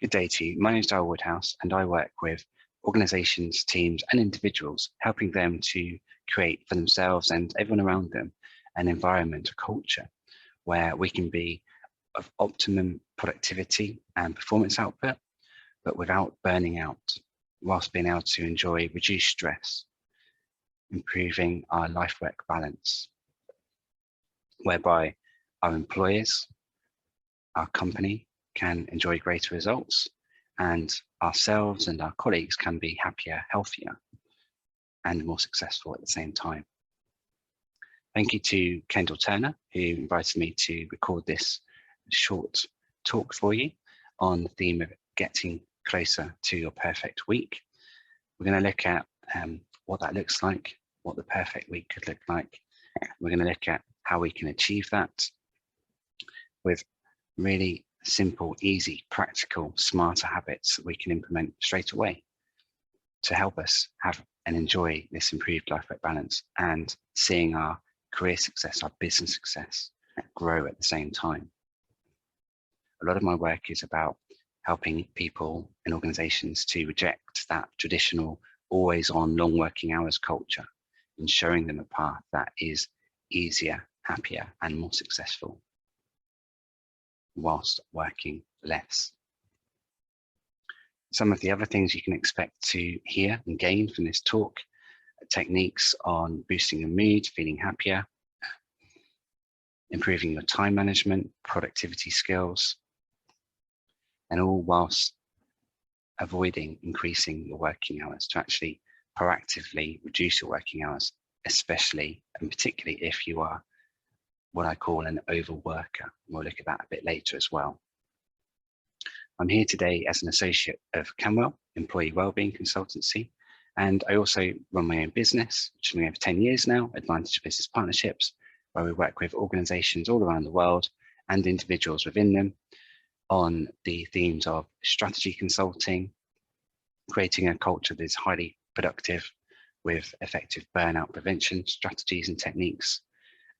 Good day to you. My name is Daryl Woodhouse, and I work with organizations, teams, and individuals, helping them to create for themselves and everyone around them an environment, a culture where we can be of optimum productivity and performance output, but without burning out, whilst being able to enjoy reduced stress, improving our life-work balance, whereby our employers, our company can enjoy greater results, and ourselves and our colleagues can be happier, healthier, and more successful at the same time. Thank you to Kendall Turner, who invited me to record this short talk for you on the theme of getting closer to your perfect week. We're going to look at what that looks like, what the perfect week could look like. We're going to look at how we can achieve that with really simple, easy, practical, smarter habits that we can implement straight away to help us have and enjoy this improved life-work balance and seeing our career success, our business success grow at the same time. A lot of my work is about helping people and organizations to reject that traditional always on long working hours culture and showing them a path that is easier, happier, and more successful whilst working less. Some of the other things you can expect to hear and gain from this talk: techniques on boosting your mood, feeling happier, improving your time management, productivity skills, and all whilst avoiding increasing your working hours to actually proactively reduce your working hours, especially and particularly if you are what I call an overworker. We'll look at that a bit later as well. I'm here today as an associate of Camwell, Employee Wellbeing Consultancy, and I also run my own business, which has been over 10 years now, Advantage Business Partnerships, where we work with organizations all around the world and individuals within them on the themes of strategy consulting, creating a culture that is highly productive with effective burnout prevention strategies and techniques.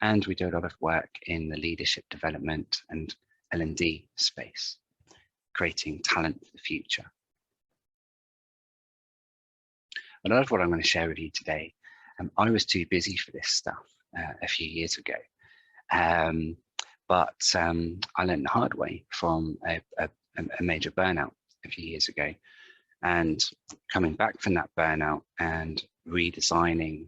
And we do a lot of work in the leadership development and L&D space, creating talent for the future. A lot of what I'm going to share with you today, I was too busy for this stuff a few years ago, but I learned the hard way from a major burnout a few years ago, and coming back from that burnout and redesigning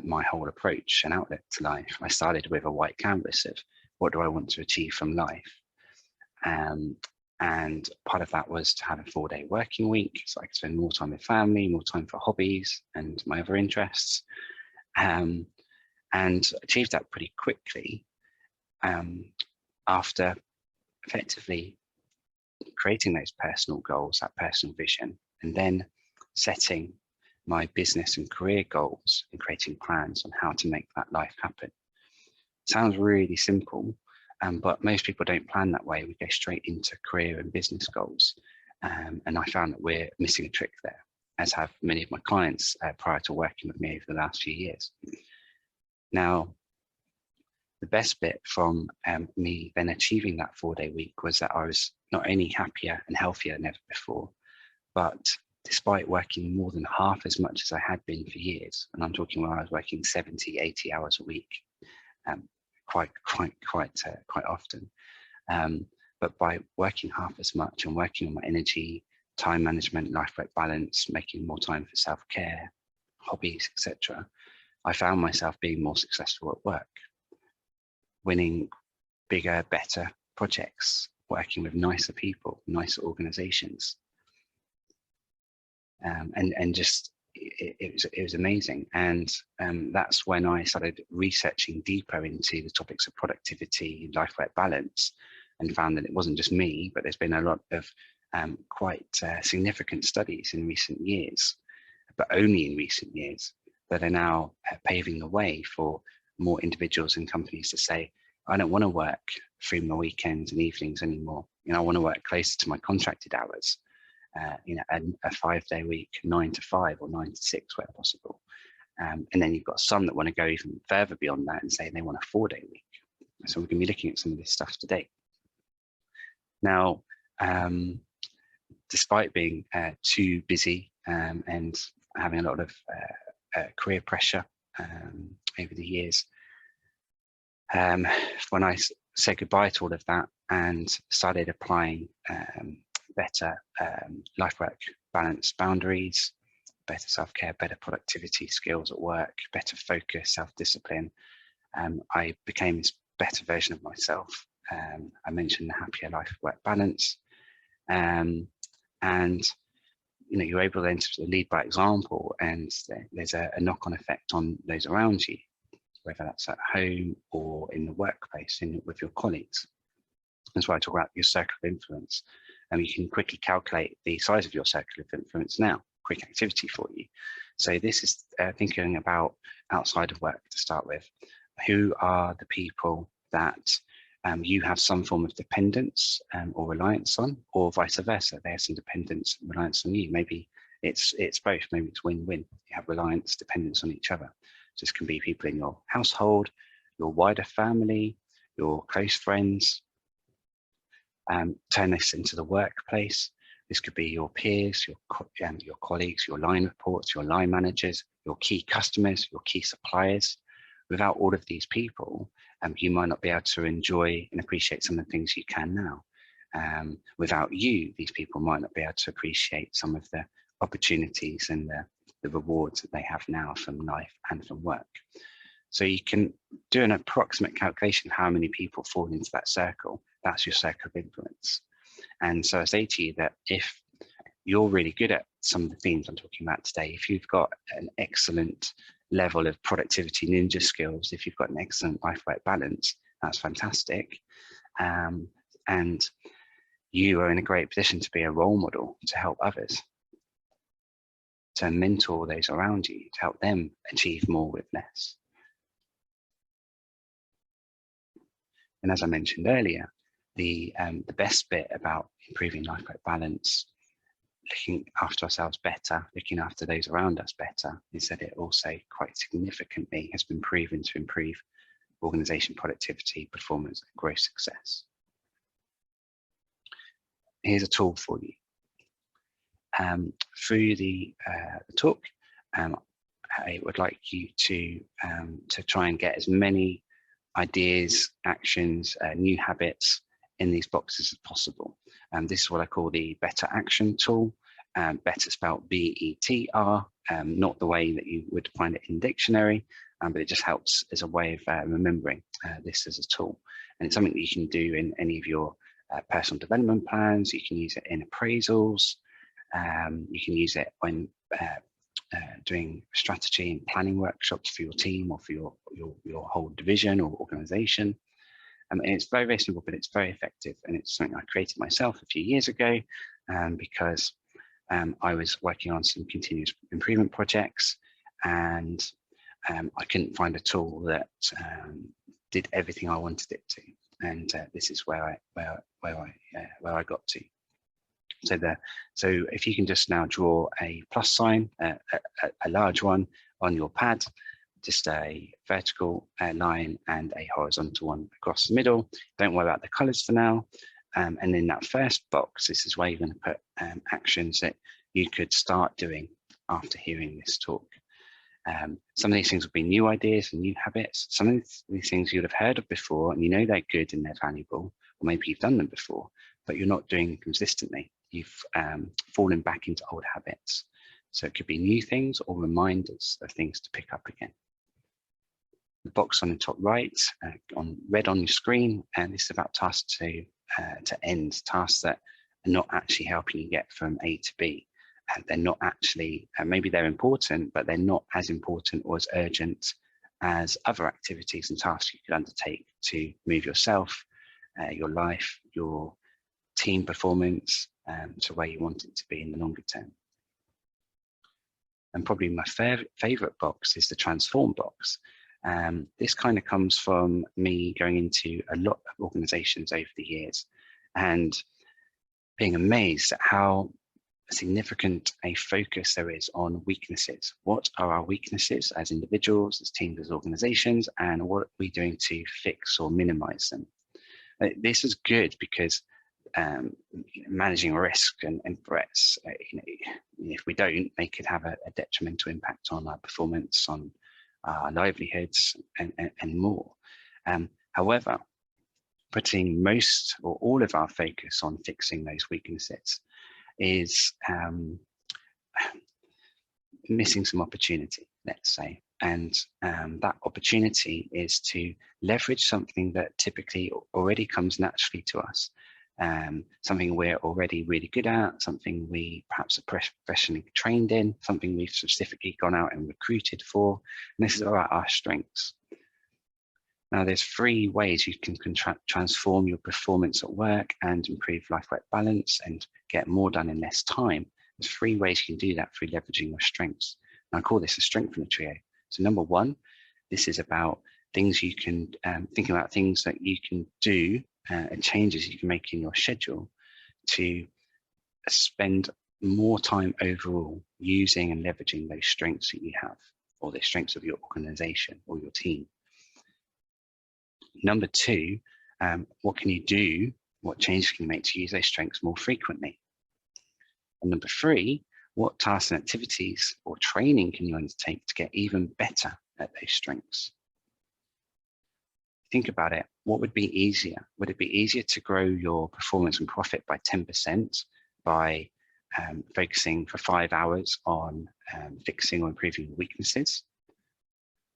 my whole approach and outlook to life. I started with a white canvas of what do I want to achieve from life, and part of that was to have a 4-day working week so I could spend more time with family, more time for hobbies and my other interests, and achieved that pretty quickly after effectively creating those personal goals, that personal vision, and then setting my business and career goals and creating plans on how to make that life happen. Sounds really simple, but most people don't plan that way. We go straight into career and business goals. And I found that we're missing a trick there, as have many of my clients prior to working with me over the last few years. Now, the best bit from me then achieving that 4-day week was that I was not only happier and healthier than ever before, but despite working more than half as much as I had been for years, and I'm talking when I was working 70, 80 hours a week, quite often. But by working half as much and working on my energy, time management, life-work balance, making more time for self-care, hobbies, etc., I found myself being more successful at work, winning bigger, better projects, working with nicer people, nicer organizations. And just it was amazing. And that's when I started researching deeper into the topics of productivity and life-work balance, and found that it wasn't just me, but there's been a lot of quite significant studies in recent years, but only in recent years, that are now paving the way for more individuals and companies to say, I don't want to work through my weekends and evenings anymore. You know, I want to work closer to my contracted hours. You know, a 5-day week, 9 to 5 or 9 to 6 where possible. And then you've got some that want to go even further beyond that and say they want a 4-day week. So we're going to be looking at some of this stuff today. Now, despite being too busy and having a lot of career pressure over the years, when I said goodbye to all of that and started applying better life-work balance boundaries, better self-care, better productivity skills at work, better focus, self-discipline, I became this better version of myself. I mentioned the happier life-work balance, and you're able then to lead by example, and there's a knock-on effect on those around you, whether that's at home or in the workplace, with your colleagues. That's why I talk about your circle of influence. And you can quickly calculate the size of your circle of influence now. Quick activity for you. So this is thinking about outside of work to start with. Who are the people that you have some form of dependence or reliance on, or vice versa? They have some dependence and reliance on you. Maybe it's both. Maybe it's win-win. You have reliance, dependence on each other. So this can be people in your household, your wider family, your close friends. Turn this into the workplace. This could be your peers, your colleagues, your line reports, your line managers, your key customers, your key suppliers. Without all of these people, you might not be able to enjoy and appreciate some of the things you can now. Without you, these people might not be able to appreciate some of the opportunities and the rewards that they have now from life and from work. So you can do an approximate calculation of how many people fall into that circle. That's your circle of influence. And so I say to you that if you're really good at some of the themes I'm talking about today, if you've got an excellent level of productivity ninja skills, if you've got an excellent life-work balance, that's fantastic. And you are in a great position to be a role model to help others, to mentor those around you, to help them achieve more with less. And as I mentioned earlier, the best bit about improving life-work balance, looking after ourselves better, looking after those around us better, is that it also quite significantly has been proven to improve organization productivity, performance, and growth success. Here's a tool for you. Through the talk, I would like you to try and get as many ideas, actions, new habits in these boxes as possible. This is what I call the Better Action tool. Better spelled B-E-T-R, not the way that you would find it in dictionary, but it just helps as a way of remembering this as a tool. And it's something that you can do in any of your personal development plans. You can use it in appraisals. You can use it when doing strategy and planning workshops for your team or for your whole division or organization. And it's very, very simple, but it's very effective. And it's something I created myself a few years ago because I was working on some continuous improvement projects, and I couldn't find a tool that did everything I wanted it to. And this is where I got to. So if you can just now draw a plus sign, a large one on your pad, just a vertical line and a horizontal one across the middle. Don't worry about the colors for now. And in that first box, this is where you're going to put actions that you could start doing after hearing this talk. Some of these things will be new ideas and new habits. Some of these things you'll have heard of before, and you know they're good and they're valuable, or maybe you've done them before, but you're not doing them consistently. You've fallen back into old habits. So it could be new things or reminders of things to pick up again. The box on the top right, on red on your screen, and this is about tasks to end, tasks that are not actually helping you get from A to B. They're not actually, maybe they're important, but they're not as important or as urgent as other activities and tasks you could undertake to move yourself, your life, your team performance to where you want it to be in the longer term. And probably my favorite box is the transform box. This kind of comes from me going into a lot of organizations over the years and being amazed at how significant a focus there is on weaknesses. What are our weaknesses as individuals, as teams, as organizations, and what are we doing to fix or minimize them? This is good because managing risk and threats. If we don't, they could have a detrimental impact on our performance, on our livelihoods, and more. However, putting most or all of our focus on fixing those weaknesses is missing some opportunity, let's say. And that opportunity is to leverage something that typically already comes naturally to us, something we're already really good at, something we perhaps are professionally trained in, something we've specifically gone out and recruited for. And this is about our strengths. Now, there's 3 ways you can transform your performance at work and improve life-work balance and get more done in less time. There's 3 ways you can do that through leveraging your strengths. And I call this a strengthener trio. So number 1, this is about things you can, thinking about things that you can do and changes you can make in your schedule to spend more time overall using and leveraging those strengths that you have, or the strengths of your organization or your team. Number 2, what can you do? What changes can you make to use those strengths more frequently? And number 3, what tasks and activities or training can you undertake to get even better at those strengths? Think about it. What would be easier? Would it be easier to grow your performance and profit by 10% by focusing for 5 hours on fixing or improving your weaknesses?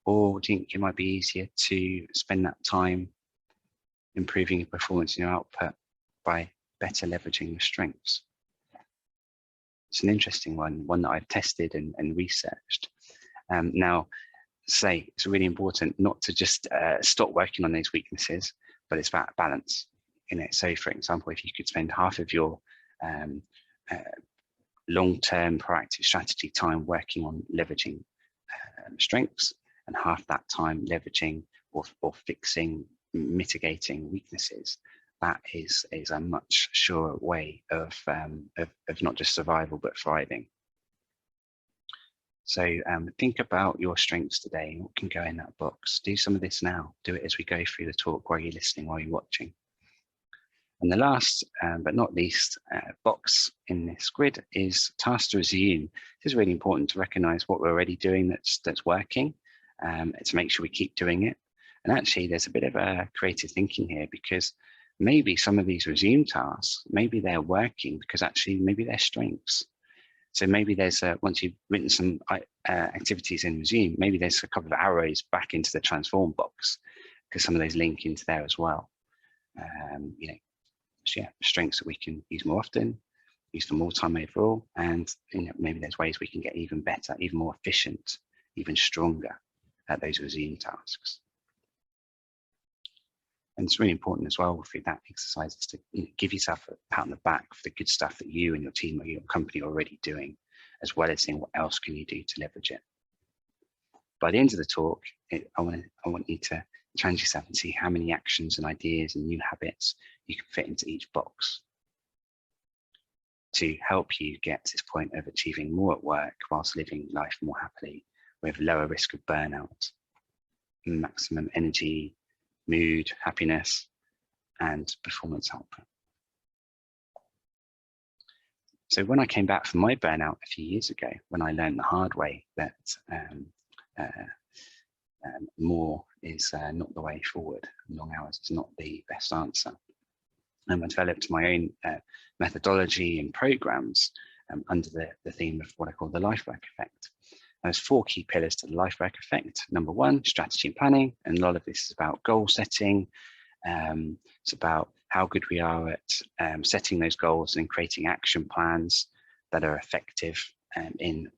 Or do you think it might be easier to spend that time improving your performance and your output by better leveraging your strengths? It's an interesting one that I've tested and researched. Now, say it's really important not to just stop working on those weaknesses, but it's about balance. So for example, if you could spend half of your long-term proactive strategy time working on leveraging strengths, and half that time leveraging or fixing, mitigating weaknesses, that is a much surer way of not just survival but thriving. So think about your strengths today, what can go in that box. Do some of this now. Do it as we go through the talk, while you're listening, while you're watching. And the last but not least box in this grid is task to resume. This is really important to recognize what we're already doing that's working, to make sure we keep doing it. And actually, there's a bit of a creative thinking here, because maybe some of these resume tasks, maybe they're working because actually maybe they're strengths. So maybe there's once you've written some activities in resume, maybe there's a couple of arrows back into the transform box, because some of those link into there as well. So yeah, strengths that we can use more often, use for more time overall, and maybe there's ways we can get even better, even more efficient, even stronger at those resume tasks. And it's really important as well through that exercise to give yourself a pat on the back for the good stuff that you and your team or your company are already doing, as well as seeing what else can you do to leverage it. By the end of the talk, I want you to challenge yourself and see how many actions and ideas and new habits you can fit into each box to help you get to this point of achieving more at work whilst living life more happily, with lower risk of burnout, maximum energy, mood, happiness, and performance output. So when I came back from my burnout a few years ago, when I learned the hard way that more is not the way forward, long hours is not the best answer, I developed my own methodology and programs under the theme of what I call the life work effect. There's 4 key pillars to the life work effect. Number 1, strategy and planning, and a lot of this is about goal setting. It's about how good we are at setting those goals and creating action plans that are effective in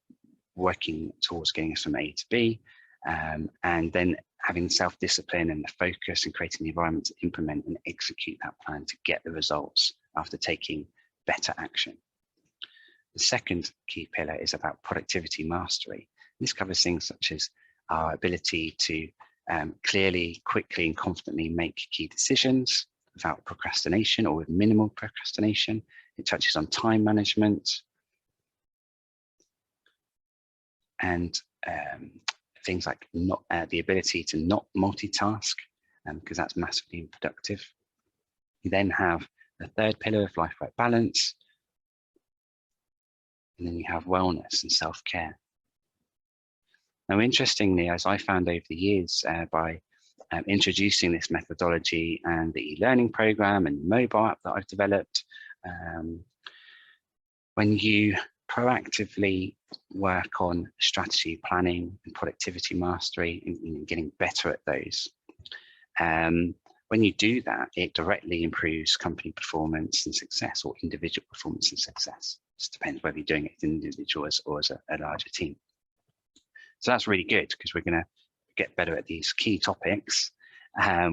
working towards getting us from A to B, and then having self-discipline and the focus and creating the environment to implement and execute that plan to get the results after taking better action. The second key pillar is about productivity mastery. This covers things such as our ability to clearly, quickly, and confidently make key decisions without procrastination or with minimal procrastination. It touches on time management and things like the ability to not multitask, because that's massively unproductive. You then have the third pillar of life-work balance. And then you have wellness and self-care. Now, interestingly, as I found over the years by introducing this methodology and the e-learning program and the mobile app that I've developed, when you proactively work on strategy planning and productivity mastery and getting better at those, when you do that, it directly improves company performance and success, or individual performance and success. It just depends whether you're doing it as an individual or as a larger team. So that's really good, because we're going to get better at these key topics,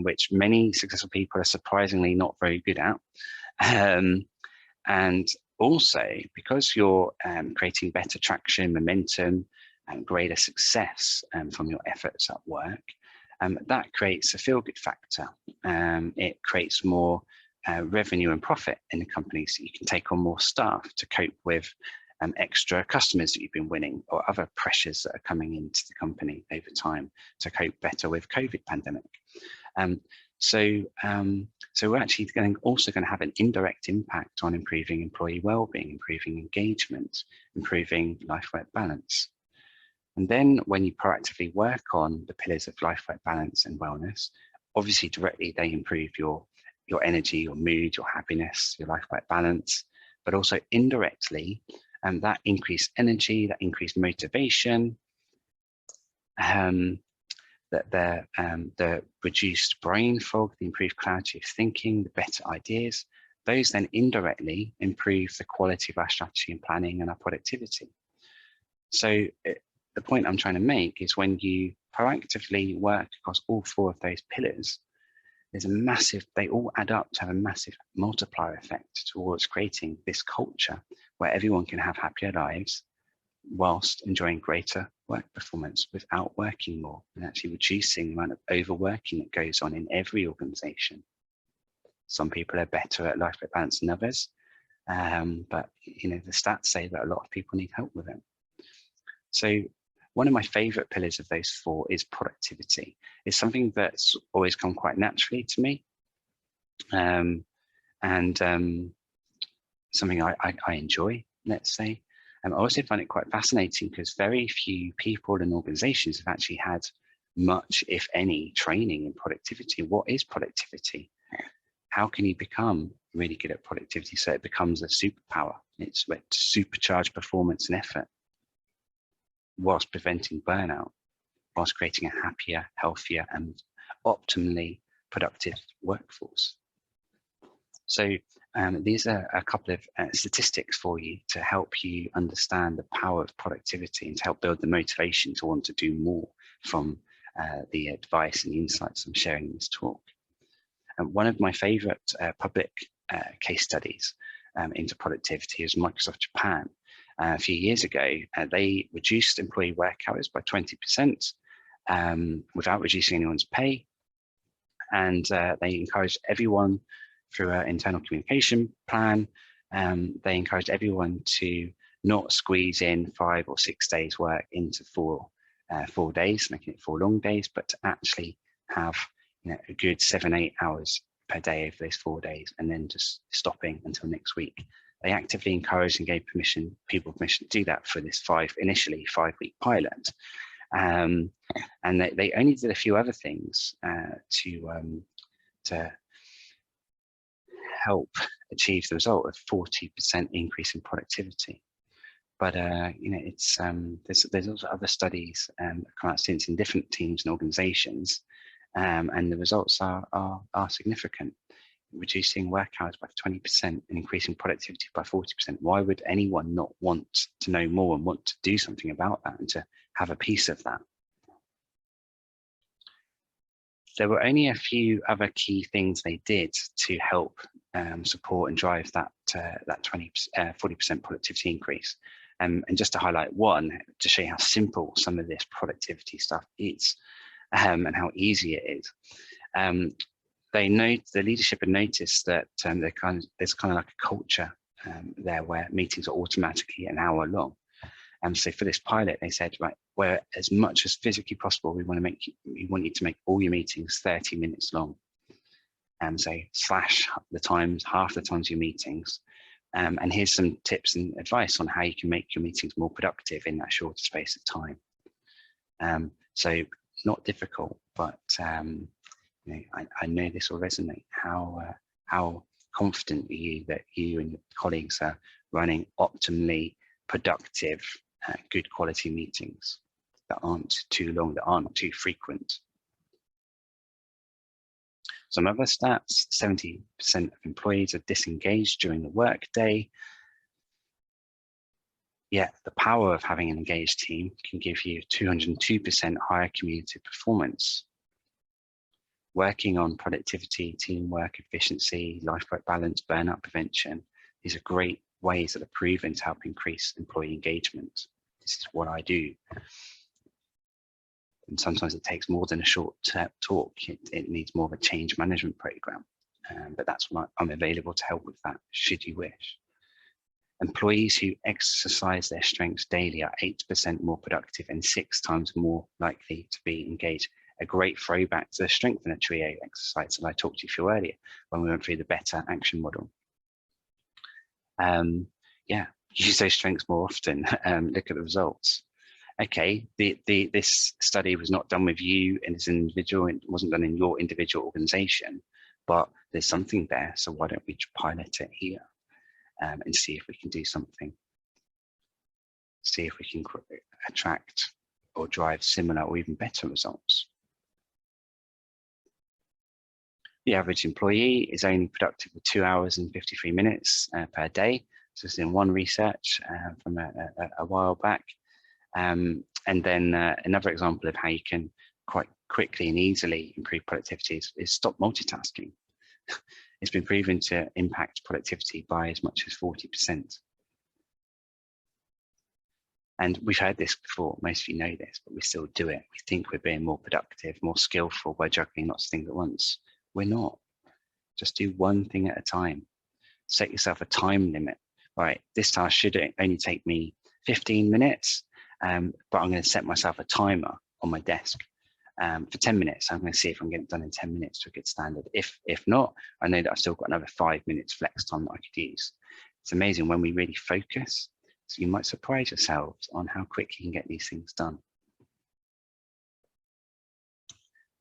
which many successful people are surprisingly not very good at. And also, because you're creating better traction, momentum, and greater success from your efforts at work, that creates a feel-good factor. It creates more revenue and profit in the company, so you can take on more staff to cope with extra customers that you've been winning, or other pressures that are coming into the company over time to cope better with COVID pandemic. So we're actually also going to have an indirect impact on improving employee well-being, improving engagement, improving life-work balance. And then when you proactively work on the pillars of life-work balance and wellness, obviously directly they improve your energy, your mood, your happiness, your life-work balance, but also indirectly, that increased energy, that increased motivation, the reduced brain fog, the improved clarity of thinking, the better ideas, those then indirectly improve the quality of our strategy and planning and our productivity. So the point I'm trying to make is, when you proactively work across all four of those pillars, there's a massive, they all add up to have a massive multiplier effect towards creating this culture where everyone can have happier lives whilst enjoying greater work performance without working more, and actually reducing the amount of overworking that goes on in every organization. Some people are better at life-work balance than others, but the stats say that a lot of people need help with it. So one of my favorite pillars of those four is productivity. It's something that's always come quite naturally to me, and something I enjoy, let's say. I also find it quite fascinating, because very few people and organizations have actually had much, if any, training in productivity. What is productivity? How can you become really good at productivity so it becomes a superpower? It's to supercharge performance and effort, whilst preventing burnout, whilst creating a happier, healthier, and optimally productive workforce. So these are a couple of statistics for you to help you understand the power of productivity, and to help build the motivation to want to do more from the advice and the insights I'm sharing in this talk. And one of my favorite public case studies into productivity is Microsoft Japan. A few years ago, they reduced employee work hours by 20% without reducing anyone's pay. And they encouraged everyone through an internal communication plan. They encouraged everyone to not squeeze in 5 or 6 days work into 4 days, making it 4 long days, but to actually have a good 7-8 hours per day over those 4 days, and then just stopping until next week. They actively encouraged and gave people permission to do that for this initially 5-week pilot. And they only did a few other things to help achieve the result of 40% increase in productivity. But it's there's also other studies that come out since in different teams and organizations, and the results are significant. Reducing work hours by 20% and increasing productivity by 40%. Why would anyone not want to know more and want to do something about that and to have a piece of that? There were only a few other key things they did to help support and drive that 40% productivity increase. And just to highlight one, to show you how simple some of this productivity stuff is, and how easy it is. The leadership had noticed that there's kind of like a culture there where meetings are automatically an hour long. And so for this pilot, they said, right, where as much as physically possible, we want you to make all your meetings 30 minutes long. So slash the times, half the times your meetings. And here's some tips and advice on how you can make your meetings more productive in that shorter space of time. So not difficult, but you know, I know this will resonate. How confident are you that you and your colleagues are running optimally productive, good quality meetings that aren't too long, that aren't too frequent? Some other stats: 70% of employees are disengaged during the workday. Yet the power of having an engaged team can give you 202% higher cumulative performance. Working on productivity, teamwork, efficiency, life-work balance, burnout prevention, these are great ways that are proven to help increase employee engagement. This is what I do. And sometimes it takes more than a short talk. It needs more of a change management program. But that's what I'm available to help with that, should you wish. Employees who exercise their strengths daily are 8% more productive and 6 times more likely to be engaged. A great throwback to the strength in a trio exercise that I talked to you through earlier when we went through the better action model. Yeah, use those strengths more often. Look at the results. Okay, this study was not done with you and as an individual, it wasn't done in your individual organization, but there's something there. So why don't we pilot it here and see if we can do something? See if we can attract or drive similar or even better results. The average employee is only productive for 2 hours and 53 minutes per day. So this is in one research from a while back. And then another example of how you can quite quickly and easily improve productivity is stop multitasking. It's been proven to impact productivity by as much as 40%. And we've heard this before, most of you know this, but we still do it. We think we're being more productive, more skillful by juggling lots of things at once. We're not. Just do one thing at a time. Set yourself a time limit. Right, this task should only take me 15 minutes, but I'm going to set myself a timer on my desk for 10 minutes. I'm going to see if I can get it done in 10 minutes to a good standard. If not, I know that I've still got another 5 minutes flex time that I could use. It's amazing when we really focus. So you might surprise yourselves on how quick you can get these things done.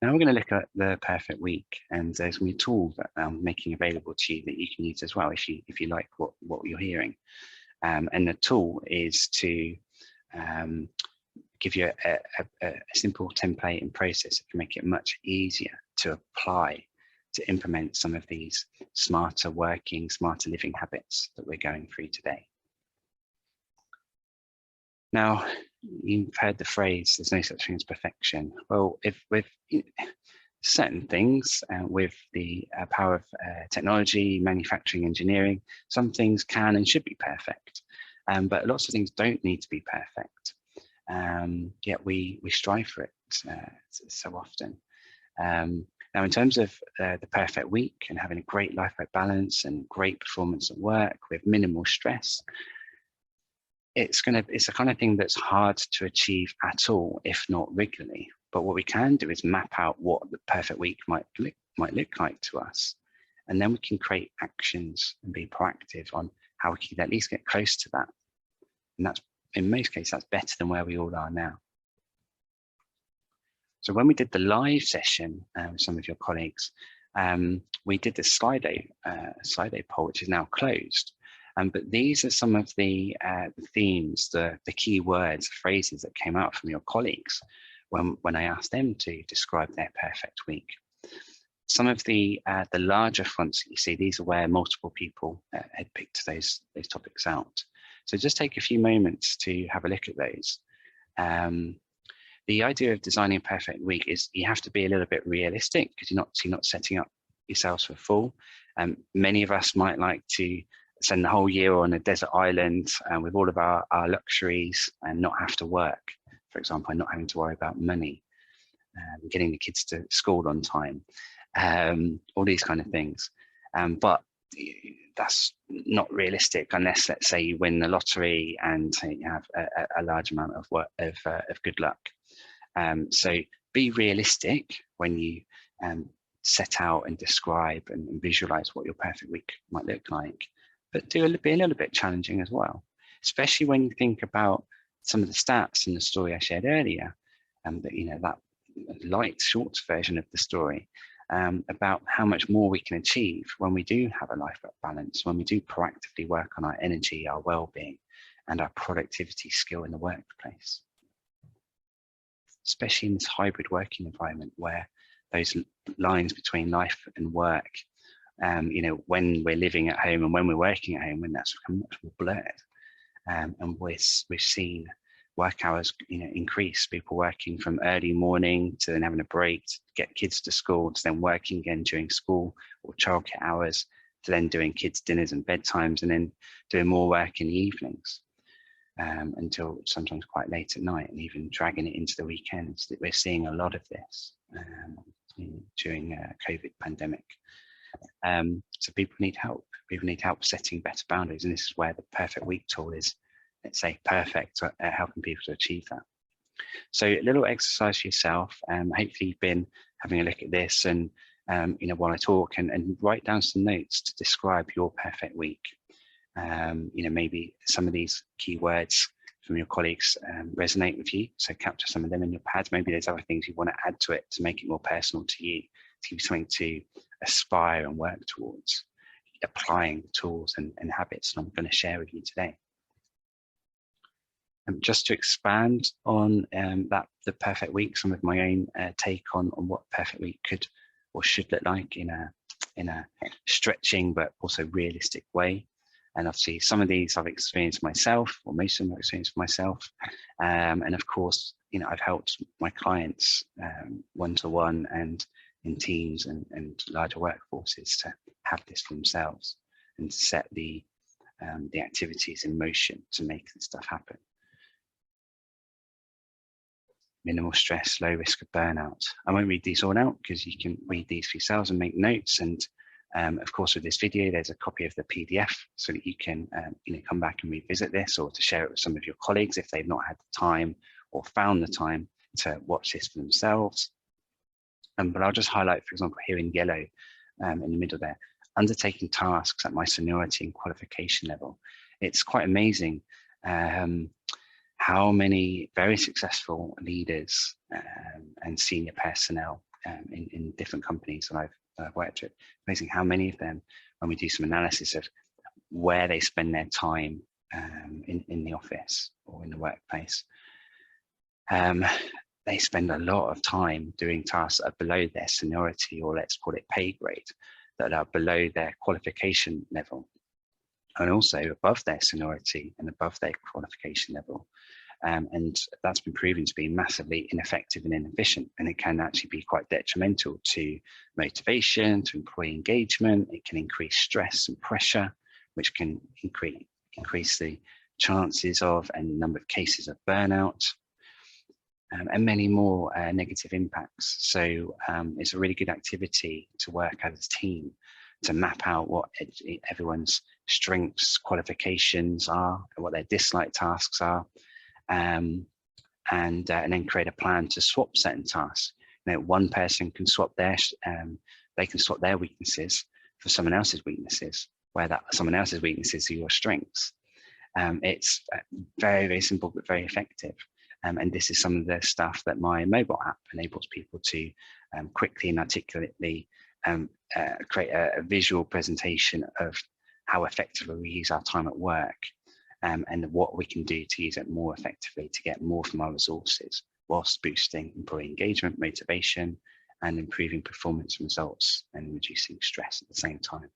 Now we're going to look at the perfect week, and there's going to be a tool that I'm making available to you that you can use as well if you like what you're hearing. And the tool is to give you a simple template and process that can make it much easier to apply, to implement some of these smarter working, smarter living habits that we're going through today. Now, you've heard the phrase, there's no such thing as perfection. Well, if with certain things, with the power of technology, manufacturing, engineering, some things can and should be perfect, but lots of things don't need to be perfect. Yet we strive for it so often. Now, in terms of the perfect week and having a great life-work balance and great performance at work with minimal stress, it's the kind of thing that's hard to achieve at all, if not regularly. But what we can do is map out what the perfect week might look like to us, and then we can create actions and be proactive on how we can at least get close to that. And that's, in most cases, that's better than where we all are now. So when we did the live session with some of your colleagues, we did the Slido poll, which is now closed. But these are some of the themes, the key words, phrases that came out from your colleagues when I asked them to describe their perfect week. Some of the larger fonts that you see, these are where multiple people had picked those topics out. So just take a few moments to have a look at those. The idea of designing a perfect week is you have to be a little bit realistic because you're not setting up yourselves for full. Many of us might like to spend the whole year on a desert island with all of our luxuries and not have to work, for example, and not having to worry about money, getting the kids to school on time, all these kind of things. But that's not realistic unless, let's say, you win the lottery and you have a large amount of good luck. So be realistic when you set out and describe and visualize what your perfect week might look like, but be a little bit challenging as well, especially when you think about some of the stats in the story I shared earlier, and that light short version of the story, about how much more we can achieve when we do have a life balance, when we do proactively work on our energy, our well-being, and our productivity skill in the workplace. Especially in this hybrid working environment where those lines between life and work, when we're living at home and when we're working at home, when that's become much more blurred. And we've seen work hours increase, people working from early morning to then having a break to get kids to school, to then working again during school or childcare hours, to then doing kids' dinners and bedtimes, and then doing more work in the evenings. Until sometimes quite late at night, and even dragging it into the weekends. We're seeing a lot of this during COVID pandemic. So people need help. People need help setting better boundaries, and this is where the Perfect Week tool is, let's say, perfect at helping people to achieve that. So a little exercise for yourself. Hopefully you've been having a look at this, and while I talk, and write down some notes to describe your perfect week. Maybe some of these keywords from your colleagues resonate with you, so capture some of them in your pads. Maybe there's other things you want to add to it to make it more personal to you, to give you something to aspire and work towards, applying the tools and habits that I'm going to share with you today. Just to expand on the perfect week, some of my own take on what perfect week could or should look like in a stretching but also realistic way. And obviously some of these I've experienced myself, or most of them I've experienced myself. And of course, I've helped my clients one-to-one and in teams and larger workforces to have this for themselves and to set the activities in motion to make this stuff happen. Minimal stress, low risk of burnout. I won't read these all out because you can read these for yourselves and make notes. And of course, with this video, there's a copy of the PDF so that you can come back and revisit this, or to share it with some of your colleagues if they've not had the time or found the time to watch this for themselves. But I'll just highlight, for example, here in yellow in the middle there, undertaking tasks at my seniority and qualification level. It's quite amazing how many very successful leaders and senior personnel in different companies that I've worked with. Amazing how many of them, when we do some analysis of where they spend their time in the office or in the workplace, they spend a lot of time doing tasks that are below their seniority, or let's call it pay grade, that are below their qualification level, and also above their seniority and above their qualification level. And that's been proven to be massively ineffective and inefficient, and it can actually be quite detrimental to motivation, to employee engagement. It can increase stress and pressure, which can increase the chances of and number of cases of burnout, and many more negative impacts. So it's a really good activity to work as a team to map out what everyone's strengths, qualifications are, and what their disliked tasks are. And then create a plan to swap certain tasks. One person can swap their weaknesses for someone else's weaknesses, where that someone else's weaknesses are your strengths. It's very, very simple but very effective. And this is some of the stuff that my mobile app enables people to quickly and articulately create a visual presentation of how effectively we use our time at work. And what we can do to use it more effectively to get more from our resources, whilst boosting employee engagement, motivation, and improving performance results and reducing stress at the same time.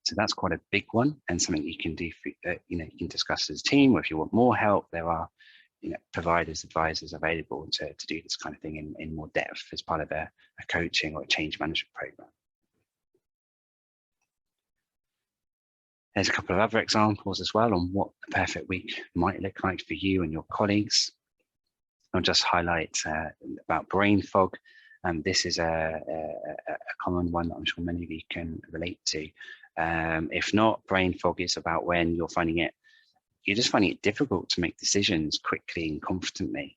So that's quite a big one, and something you can do. You can discuss as a team, or if you want more help, there are providers, advisors available to do this kind of thing in more depth as part of a coaching or a change management program. There's a couple of other examples as well on what the perfect week might look like for you and your colleagues. I'll just highlight about brain fog. This is a common one that I'm sure many of you can relate to. If not, brain fog is about when you're just finding it difficult to make decisions quickly and confidently.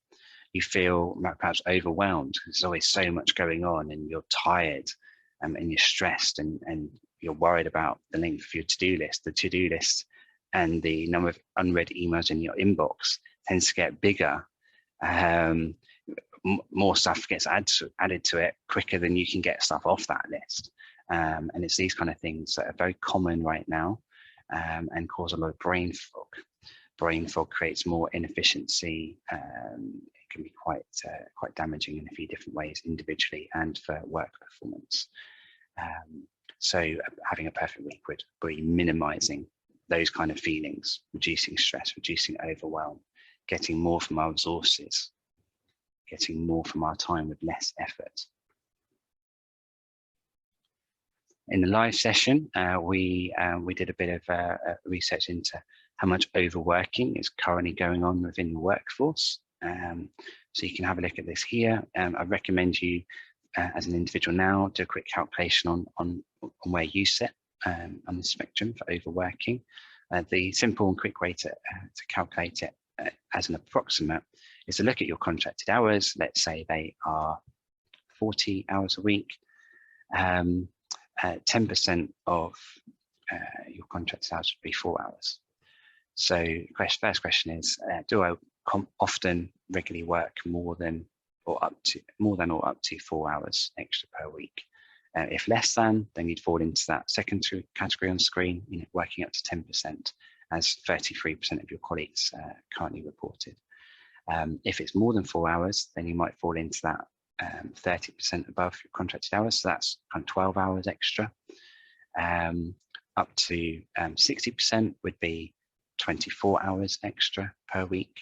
you feel perhaps overwhelmed because there's always so much going on, and you're tired, and you're stressed, and you're worried about the length of your to-do list. The to-do list and the number of unread emails in your inbox tends to get bigger. More stuff gets added to it quicker than you can get stuff off that list. And it's these kind of things that are very common right now, and cause a lot of brain fog. Brain fog creates more inefficiency. It can be quite damaging in a few different ways, individually and for work performance. So having a perfect week would be minimizing those kind of feelings, reducing stress, reducing overwhelm, getting more from our resources, getting more from our time with less effort. In the live session, we did a bit of research into how much overworking is currently going on within the workforce. So you can have a look at this here. I recommend you, as an individual now, do a quick calculation on where you sit on the spectrum for overworking. The simple and quick way to calculate it as an approximate is to look at your contracted hours. Let's say they are 40 hours a week. 10% of your contracted hours would be 4 hours. So first question is, do I often regularly work more than or up to 4 hours extra per week? If less than, then you'd fall into that second category on screen, working up to 10%, as 33% of your colleagues currently reported. If it's more than 4 hours, then you might fall into that 30% above your contracted hours, so that's kind of 12 hours extra. Up to 60% would be 24 hours extra per week,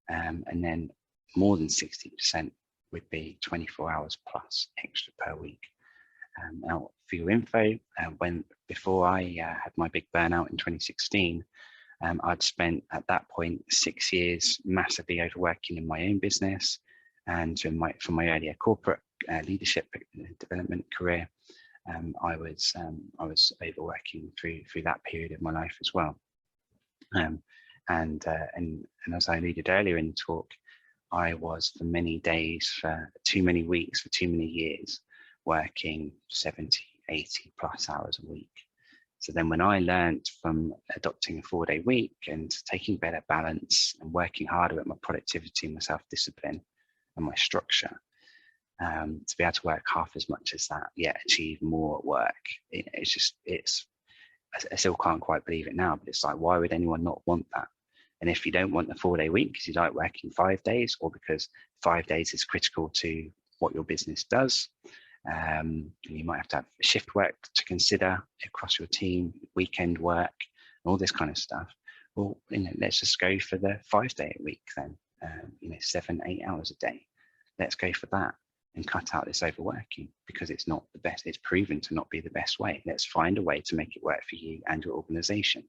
and then more than 60% would be 24 hours plus extra per week. Now, for your info, before I had my big burnout in 2016, I'd spent at that point 6 years massively overworking in my own business, and from my earlier corporate leadership development career, I was overworking through that period of my life as well. And as I alluded earlier in the talk, I was for many days, for too many weeks, for too many years, working 70, 80 plus hours a week. So then when I learned from adopting a 4-day week and taking better balance and working harder at my productivity, my self-discipline and my structure, to be able to work half as much as that, yet achieve more at work, I still can't quite believe it now, but it's like, why would anyone not want that? And if you don't want the 4-day week because you like working 5 days, or because 5 days is critical to what your business does, and you might have to have shift work to consider across your team, weekend work, and all this kind of stuff. Well, let's just go for the 5-day week then. 7-8 hours a day. Let's go for that and cut out this overworking, because it's not the best. It's proven to not be the best way. Let's find a way to make it work for you and your organization.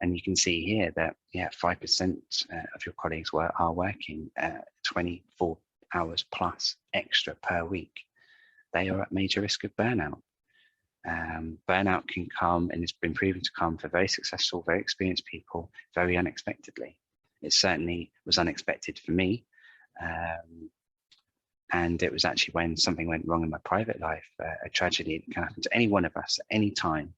And you can see here that 5% of your colleagues are working 24 hours plus extra per week. They are at major risk of burnout. Burnout can come, and it's been proven to come for very successful, very experienced people, very unexpectedly. It certainly was unexpected for me. And it was actually when something went wrong in my private life, a tragedy that can happen to any one of us at any time.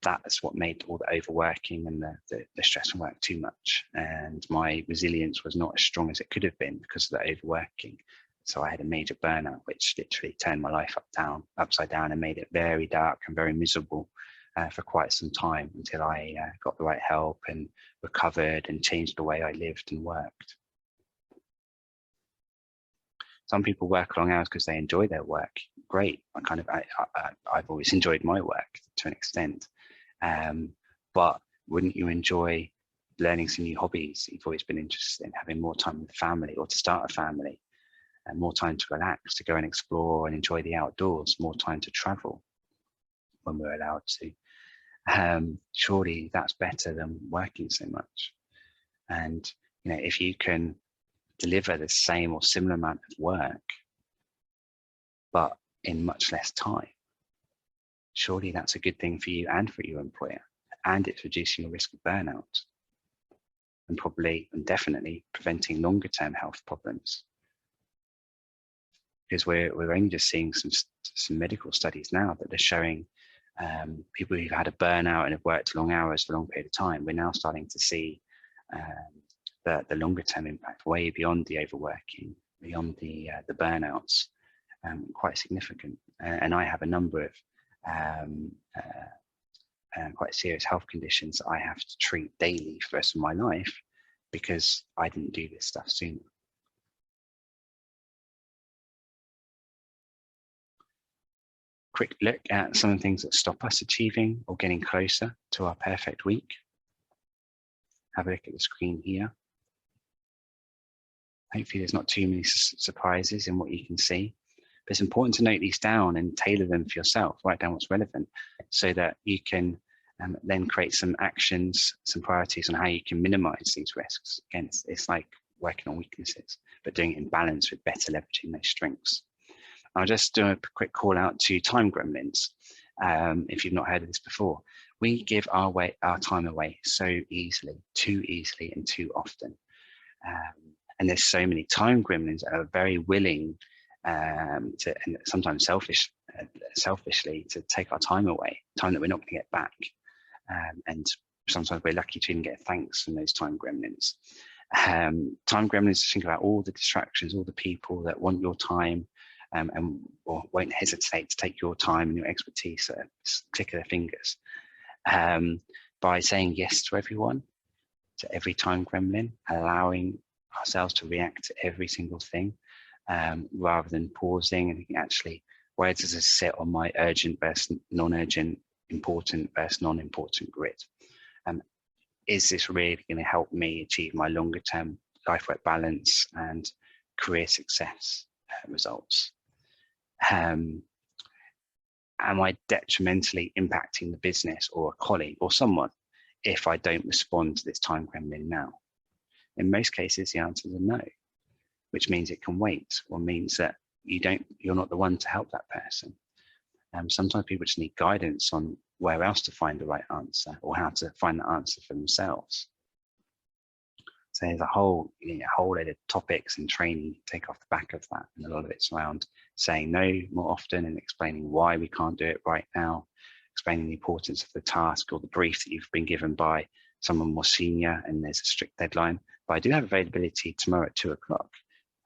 That's what made all the overworking and the stress from work too much. And my resilience was not as strong as it could have been because of the overworking. So I had a major burnout, which literally turned my life upside down and made it very dark and very miserable for quite some time, until I got the right help and recovered and changed the way I lived and worked. Some people work long hours because they enjoy their work. Great. I've always enjoyed my work to an extent. But wouldn't you enjoy learning some new hobbies you've always been interested in, having more time with family, or to start a family, and more time to relax, to go and explore and enjoy the outdoors, more time to travel when we're allowed to? Surely that's better than working so much. And if you can deliver the same or similar amount of work, but in much less time, surely that's a good thing for you and for your employer, and it's reducing your risk of burnout. and probably and definitely preventing longer term health problems. Because we're only just seeing some medical studies now that are showing people who've had a burnout and have worked long hours for a long period of time, we're now starting to see the longer term impact way beyond the overworking, beyond the burnouts, quite significant. And I have a number of quite serious health conditions that I have to treat daily for the rest of my life because I didn't do this stuff sooner. Quick look at some of the things that stop us achieving or getting closer to our perfect week. Have a look at the screen here. Hopefully there's not too many surprises in what you can see. But it's important to note these down and tailor them for yourself. Write down what's relevant so that you can then create some actions, some priorities on how you can minimize these risks. Again, it's like working on weaknesses, but doing it in balance with better leveraging those strengths. I'll just do a quick call out to time gremlins. If you've not heard of this before, we give our time away so easily, too easily and too often. And there's so many time gremlins that are very willing to, and sometimes selfishly, to take our time away, time that we're not going to get back. And sometimes we're lucky to even get thanks from those time gremlins. Time gremlins, think about all the distractions, all the people that want your time, or won't hesitate to take your time and your expertise at a click of their fingers. By saying yes to everyone, to every time gremlin, allowing ourselves to react to every single thing, rather than pausing and thinking, actually, where does this sit on my urgent versus non-urgent, important versus non-important grid? Is this really going to help me achieve my longer term life-work balance and career success results? Am I detrimentally impacting the business or a colleague or someone if I don't respond to this time gremlin now? In most cases, the answers are no, which means it can wait, or means that you're not the one to help that person. Sometimes people just need guidance on where else to find the right answer or how to find the answer for themselves. So there's a whole load of topics and training to take off the back of that. And a lot of it's around saying no more often and explaining why we can't do it right now, explaining the importance of the task or the brief that you've been given by someone more senior and there's a strict deadline. But I do have availability tomorrow at 2 o'clock.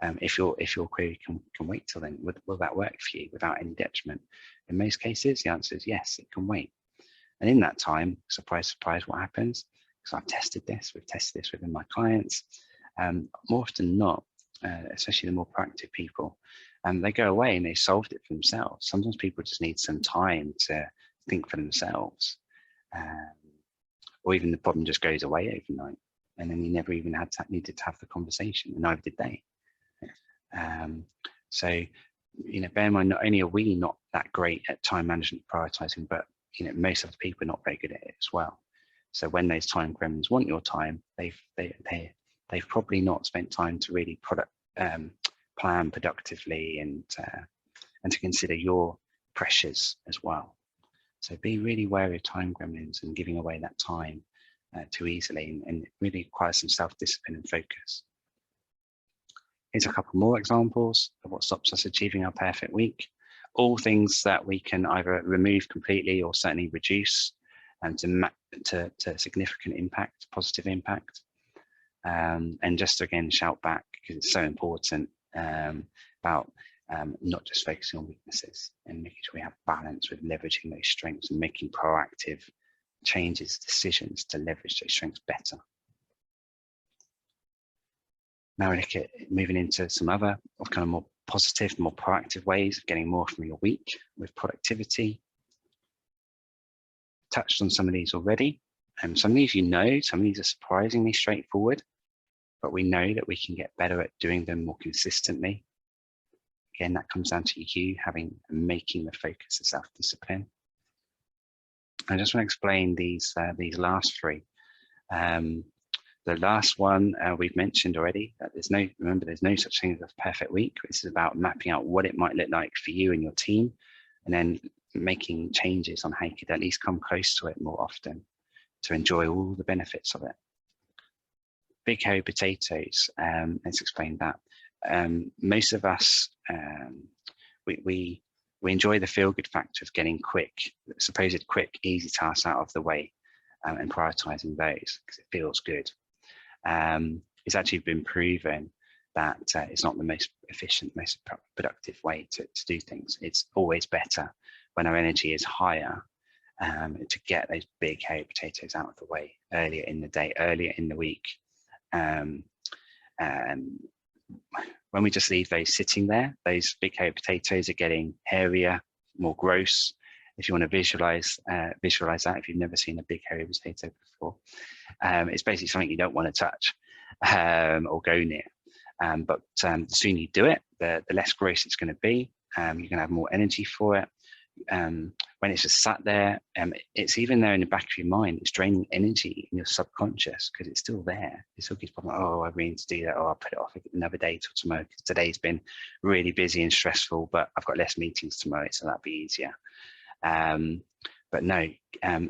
If your query can wait till then, will that work for you without any detriment? In most cases, the answer is yes, it can wait. And in that time, surprise, surprise, what happens? Because I've tested this, we've tested this within my clients. More often than not, especially the more proactive people, they go away and they solved it for themselves. Sometimes people just need some time to think for themselves, or even the problem just goes away overnight, and then you never even needed to have the conversation, and neither did they. So, bear in mind, not only are we not that great at time management prioritizing, but most of the people are not very good at it as well. So when those time gremlins want your time, they've probably not spent time to really plan productively and to consider your pressures as well. So be really wary of time gremlins and giving away that time too easily, and it really requires some self-discipline and focus. Here's a couple more examples of what stops us achieving our perfect week. All things that we can either remove completely or certainly reduce to significant impact, positive impact. And just to again shout back, because it's so important, about not just focusing on weaknesses and making sure we have balance with leveraging those strengths and making proactive changes, decisions to leverage those strengths better. Now we look at moving into some other kind of more positive, more proactive ways of getting more from your week with productivity. Touched on some of these already, and some of these some of these are surprisingly straightforward, but we know that we can get better at doing them more consistently. Again, that comes down to you making the focus of self-discipline. I just want to explain these last three. The last one we've mentioned already, that there's no such thing as a perfect week. This is about mapping out what it might look like for you and your team, and then making changes on how you could at least come close to it more often to enjoy all the benefits of it. big hairy potatoes, let's explain that. Most of us, we enjoy the feel-good factor of getting supposed quick, easy tasks out of the way, and prioritizing those because it feels good. It's actually been proven that it's not the most efficient, most productive way to do things. It's always better when our energy is higher to get those big hairy potatoes out of the way earlier in the day, earlier in the week. And when we just leave those sitting there, those big hairy potatoes are getting hairier, more gross. If you want to visualize that, if you've never seen a big hairy potato before, it's basically something you don't want to touch or go near. But the sooner you do it, the less gross it's going to be. You're going to have more energy for it. When it's just sat there, it's even there in the back of your mind. It's draining energy in your subconscious because it's still there. It still keeps popping, oh, I really need to do that. Oh, I'll put it off another day till tomorrow because today's been really busy and stressful, but I've got less meetings tomorrow, so that'll be easier. But no,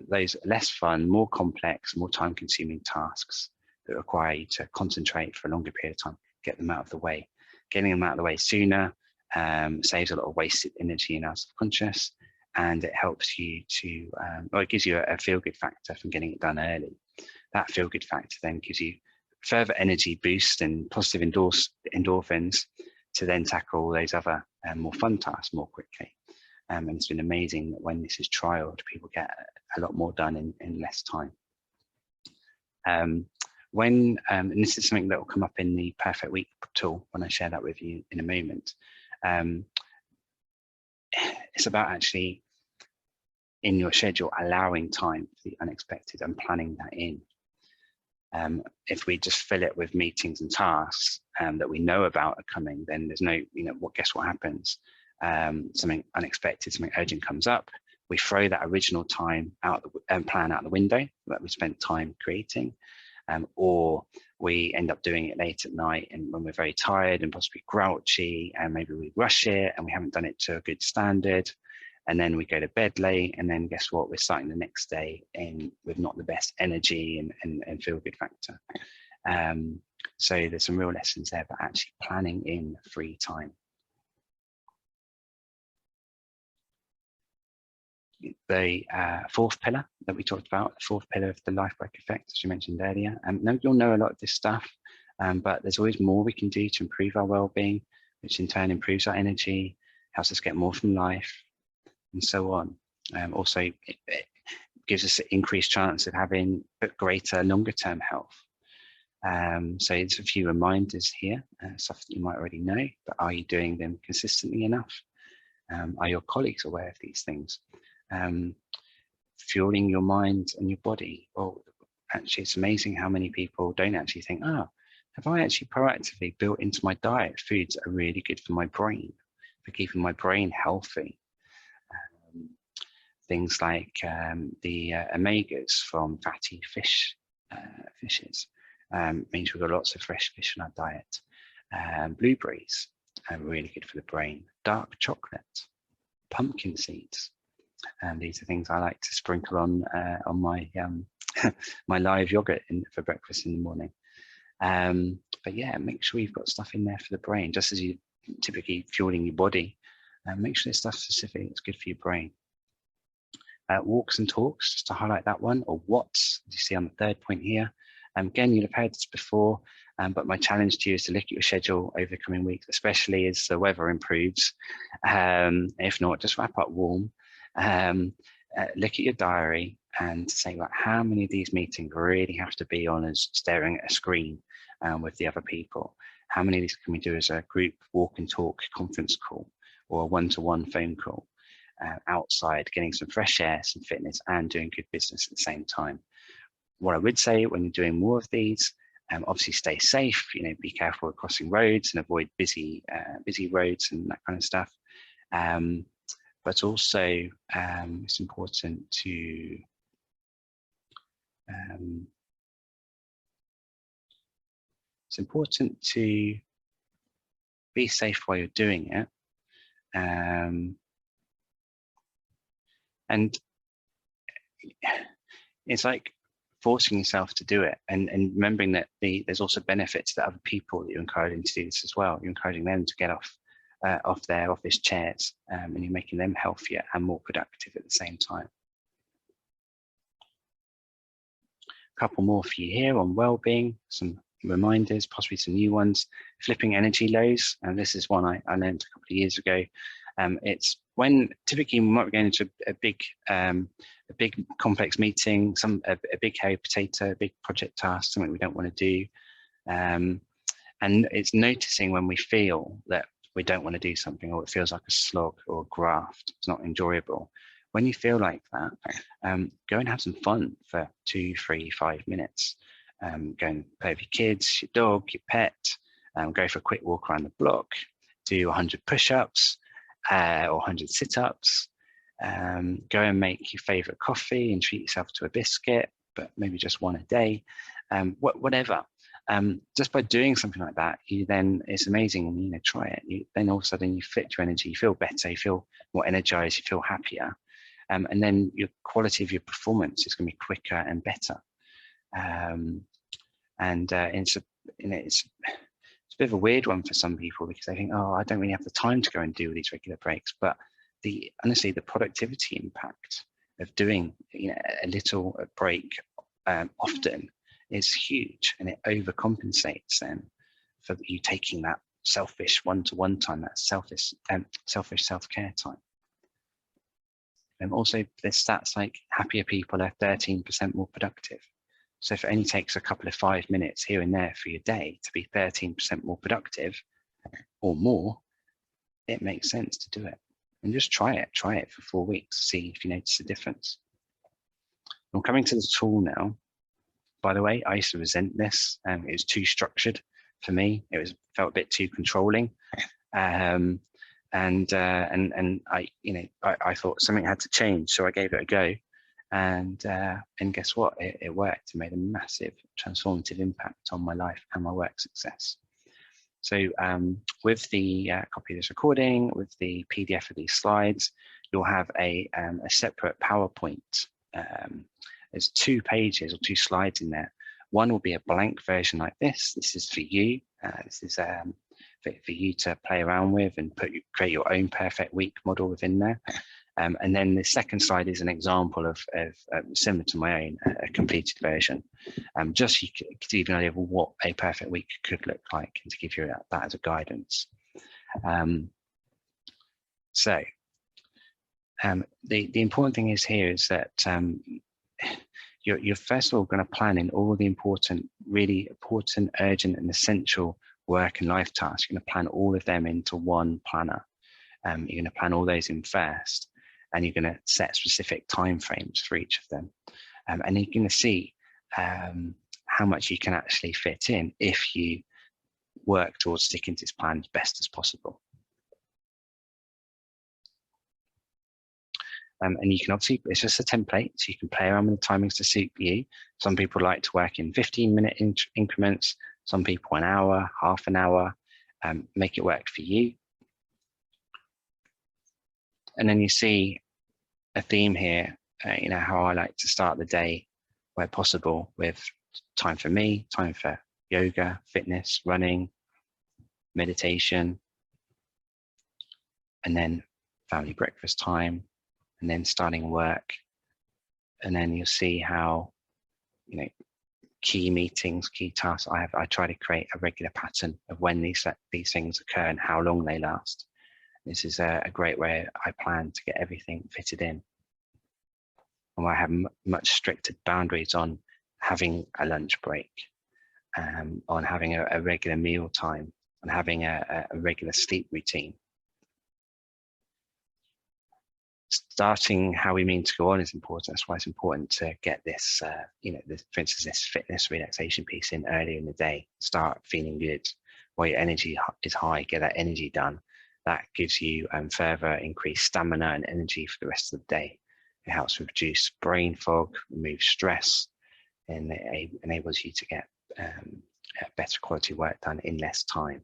those less fun, more complex, more time-consuming tasks that require you to concentrate for a longer period of time, get them out of the way. Getting them out of the way sooner saves a lot of wasted energy in our subconscious, and it helps you to, or it gives you a feel-good factor from getting it done early. That feel-good factor then gives you further energy boost and positive endorphins to then tackle those other more fun tasks more quickly. And it's been amazing that when this is trialed, people get a lot more done in less time. And this is something that will come up in the Perfect Week tool when I share that with you in a moment. It's about actually in your schedule allowing time for the unexpected and planning that in. If we just fill it with meetings and tasks that we know about are coming, then there's no, guess what happens? Something unexpected, something urgent comes up. We throw that original time plan out the window that we spent time creating, or we end up doing it late at night and when we're very tired and possibly grouchy, and maybe we rush it and we haven't done it to a good standard, and then we go to bed late, and then guess what, we're starting the next day with not the best energy and feel good factor. So there's some real lessons there, but actually planning in free time. The fourth pillar that we talked about, the fourth pillar of the life break effect, as you mentioned earlier. You'll know a lot of this stuff, but there's always more we can do to improve our well-being, which in turn improves our energy, helps us get more from life, and so on. Also, it gives us an increased chance of having greater longer-term health. So it's a few reminders here, stuff that you might already know, but are you doing them consistently enough? Are your colleagues aware of these things? Fueling your mind and your body. Well, actually, it's amazing how many people don't actually think, oh, have I actually proactively built into my diet foods that are really good for my brain, for keeping my brain healthy? Things like the omegas from fatty fishes means we've got lots of fresh fish in our diet. Blueberries are really good for the brain. Dark chocolate, pumpkin seeds. And these are things I like to sprinkle on my my live yogurt for breakfast in the morning. But yeah, make sure you've got stuff in there for the brain, just as you typically fueling your body. Make sure there's stuff specific that's good for your brain. Walks and talks, just to highlight that one, or WATs, as you see on the third point here. Again, you'll have heard this before, but my challenge to you is to look at your schedule over the coming weeks, especially as the weather improves. If not, just wrap up warm. Look at your diary and say, like, how many of these meetings really have to be on as staring at a screen with the other people? How many of these can we do as a group walk and talk conference call, or a one-to-one phone call outside, getting some fresh air, some fitness, and doing good business at the same time? What I would say when you're doing more of these, obviously stay safe, be careful with crossing roads and avoid busy roads and that kind of stuff. But also it's important to be safe while you're doing it. And it's like forcing yourself to do it, and remembering that there's also benefits to other people that you're encouraging to do this as well. You're encouraging them to get off their office chairs, and you're making them healthier and more productive at the same time. A couple more for you here on well-being, some reminders, possibly some new ones. Flipping energy lows, and this is one I learned a couple of years ago. It's when typically we might be going into a big complex meeting, a big hairy potato, a big project task, something we don't want to do, and it's noticing when we feel that we don't want to do something, or it feels like a slog or a graft, it's not enjoyable. When you feel like that, go and have some fun for 2, 3, 5 minutes. Go and play with your kids, your dog, your pet, go for a quick walk around the block, do 100 push-ups or 100 sit-ups, go and make your favorite coffee and treat yourself to a biscuit, but maybe just one a day, whatever. Just by doing something like that, it's amazing. Try it. Then all of a sudden you fit your energy, you feel better, you feel more energized, you feel happier, and then your quality of your performance is going to be quicker and better. It's a bit of a weird one for some people, because they think, oh, I don't really have the time to go and do these regular breaks. But honestly, the productivity impact of doing a little break often is huge, and it overcompensates then for you taking that selfish one-to-one time, that selfish self-care time. And also, there's stats like happier people are 13% more productive. So if it only takes a couple of 5 minutes here and there for your day to be 13% more productive or more, it makes sense to do it. And just try it for 4 weeks, see if you notice a difference. I'm coming to the tool now. By the way, I used to resent this. It was too structured for me. It felt a bit too controlling. And I thought something had to change, so I gave it a go. And guess what? It worked. It made a massive transformative impact on my life and my work success. So with the copy of this recording, with the PDF of these slides, you'll have a separate PowerPoint. There's 2 pages or 2 slides in there. One will be a blank version like this. This is for you. This is for you to play around with and create your own perfect week model within there. And then the second slide is an example of similar to my own, a completed version. Just so you could give you an idea of what a perfect week could look like, and to give you that as a guidance. The important thing is here is that you're first of all going to plan in all the really important, urgent and essential work and life tasks. You're going to plan all of them into one planner. You're going to plan all those in first, and you're going to set specific timeframes for each of them. And you're going to see how much you can actually fit in if you work towards sticking to this plan as best as possible. And you can obviously, it's just a template, so you can play around with the timings to suit you. Some people like to work in 15-minute increments, some people an hour, half an hour, make it work for you. And then you see a theme here, how I like to start the day where possible, with time for me, time for yoga, fitness, running, meditation, and then family breakfast time, and then starting work. And then you'll see how, key meetings, key tasks, I try to create a regular pattern of when these things occur and how long they last. This is a great way I plan to get everything fitted in. And I have much stricter boundaries on having a lunch break, on having a regular meal time, on having a regular sleep routine. Starting how we mean to go on is important. That's why it's important to get this, for instance, this fitness relaxation piece in early in the day. Start feeling good while your energy is high. Get that energy done. That gives you further increased stamina and energy for the rest of the day. It helps reduce brain fog, remove stress, and it enables you to get better quality work done in less time.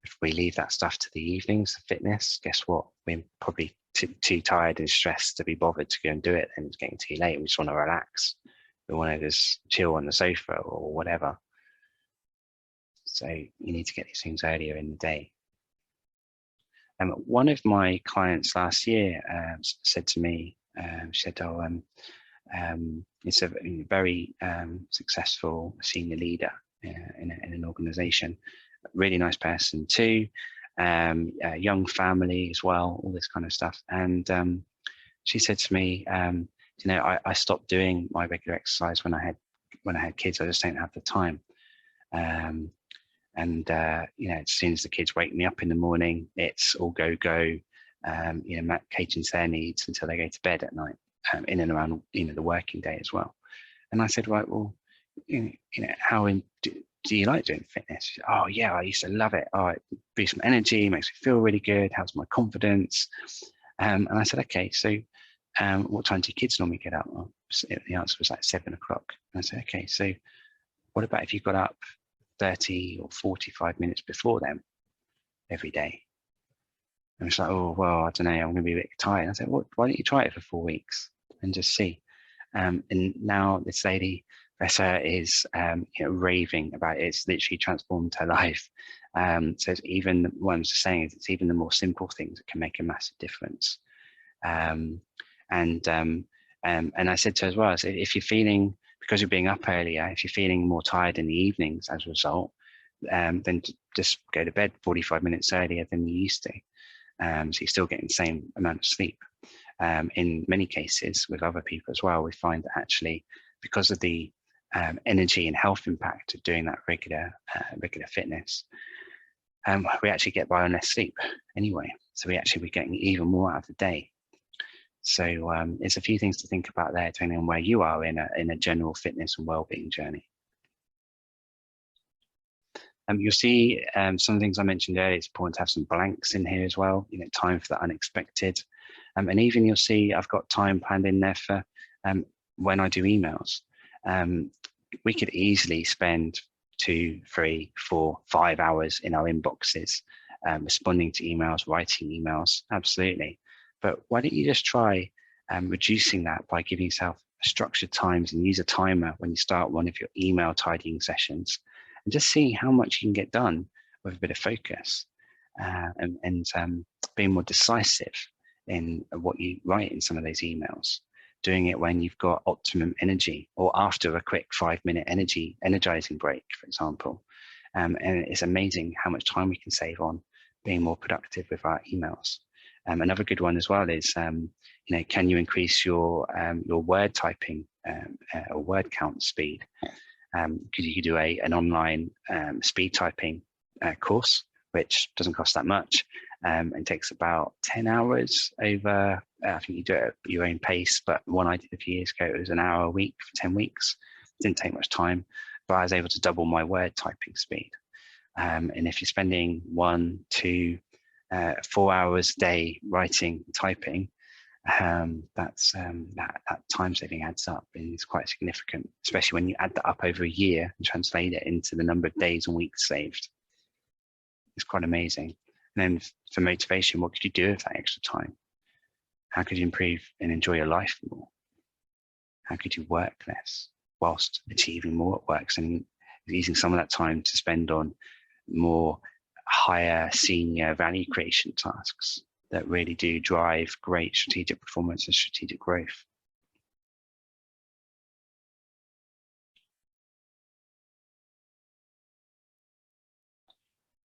If we leave that stuff to the evenings, fitness, guess what? We're probably too tired and stressed to be bothered to go and do it, and it's getting too late. We just want to relax. We want to just chill on the sofa or whatever. So you need to get these things earlier in the day. One of my clients last year said to me, she said, "Oh, it's a very successful senior leader in an organization, really nice person too, a young family as well, all this kind of stuff." And she said to me, "You know, I stopped doing my regular exercise when I had kids. I just don't have the time." You know, as soon as the kids wake me up in the morning, it's all go. You know, catering to their needs until they go to bed at night, in and around, you know, the working day as well. And I said, "Right, well, you know, how do you like doing fitness?" She said, "Oh yeah, I used to love it. Oh, it boosts my energy, makes me feel really good, helps my confidence." And I said, "Okay, so what time do your kids normally get up?" Well, the answer was like 7 o'clock. And I said, "Okay, so what about if you got up 30 or 45 minutes before them every day?" And it's like, "Oh, well, I don't know, I'm going to be a bit tired." I said, "Well, why don't you try it for 4 weeks and just see?" And now this lady, bless her, is you know, raving about it. It's literally transformed her life. So it's even, what I'm just saying is, it's even the more simple things that can make a massive difference. And I said to her as well, I said, if you're feeling, because you're being up earlier, if you're feeling more tired in the evenings as a result, then just go to bed 45 minutes earlier than you used to. So you're still getting the same amount of sleep. In many cases, with other people as well, we find that actually, because of the energy and health impact of doing that regular fitness, we actually get by on less sleep anyway. So we're getting even more out of the day. So there's a few things to think about there, depending on where you are in a general fitness and well-being journey. You'll see some things I mentioned earlier. It's important to have some blanks in here as well. You know, time for the unexpected, and even you'll see I've got time planned in there for when I do emails. We could easily spend 2, 3, 4, 5 hours in our inboxes, responding to emails, writing emails, absolutely. But why don't you just try reducing that by giving yourself structured times, and use a timer when you start one of your email tidying sessions, and just see how much you can get done with a bit of focus, and being more decisive in what you write in some of those emails. Doing it when you've got optimum energy, or after a quick 5-minute energizing break, for example. And it's amazing how much time we can save on being more productive with our emails. Another good one as well is, you know, can you increase your word typing or word count speed? Because you could do an online speed typing course, which doesn't cost that much, and takes about 10 hours over, I think you do it at your own pace, but one I did a few years ago, it was an hour a week for 10 weeks. It didn't take much time, but I was able to double my word typing speed. And if you're spending 1, 2, 4 hours a day writing, typing, that time saving adds up, and it's quite significant, especially when you add that up over a year and translate it into the number of days and weeks saved. It's quite amazing. And then for motivation, what could you do with that extra time? How could you improve and enjoy your life more? How could you work less whilst achieving more at work, and using some of that time to spend on more higher senior value creation tasks that really do drive great strategic performance and strategic growth?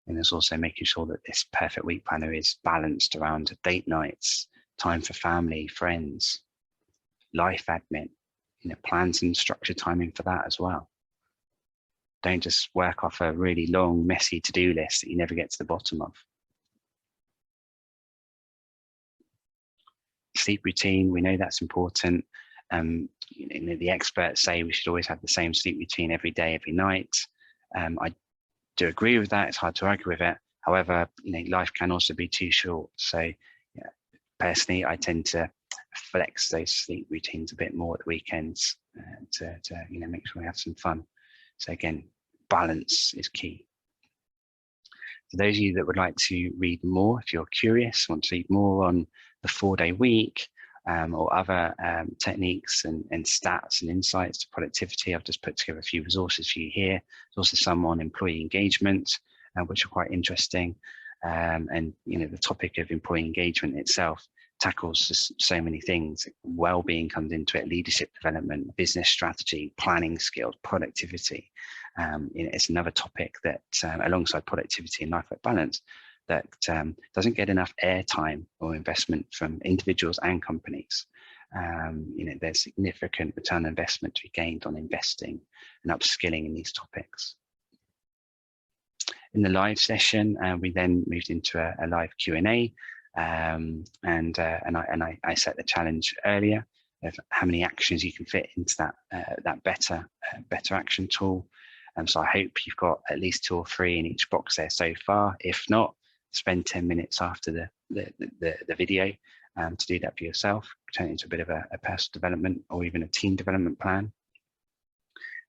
And there's also making sure that this perfect week planner is balanced around date nights, time for family, friends, life admin, you know, plans and structured timing for that as well. Don't just work off a really long, messy to-do list that you never get to the bottom of. Sleep routine, we know that's important. You know, the experts say we should always have the same sleep routine every day, every night. I do agree with that. It's hard to argue with it. However, you know, life can also be too short. So, yeah, personally, I tend to flex those sleep routines a bit more at the weekends to you know, make sure we have some fun. So again, balance is key. For those of you that would like to read more, if you're curious, want to read more on the 4-day week, or other techniques and stats and insights to productivity. I've just put together a few resources for you here. There's also some on employee engagement, which are quite interesting. And the topic of employee engagement itself tackles just so many things. Well-being comes into it, leadership development, business strategy, planning skills, productivity. It's another topic that, alongside productivity and life-work balance, that doesn't get enough airtime or investment from individuals and companies. There's significant return on investment to be gained on investing and upskilling in these topics. In the live session, we then moved into a live Q&A, and I set the challenge earlier of how many actions you can fit into that better action tool. So I hope you've got at least 2 or 3 in each box there so far. If not, spend 10 minutes after the video to do that for yourself, turn it into a bit of a personal development or even a team development plan.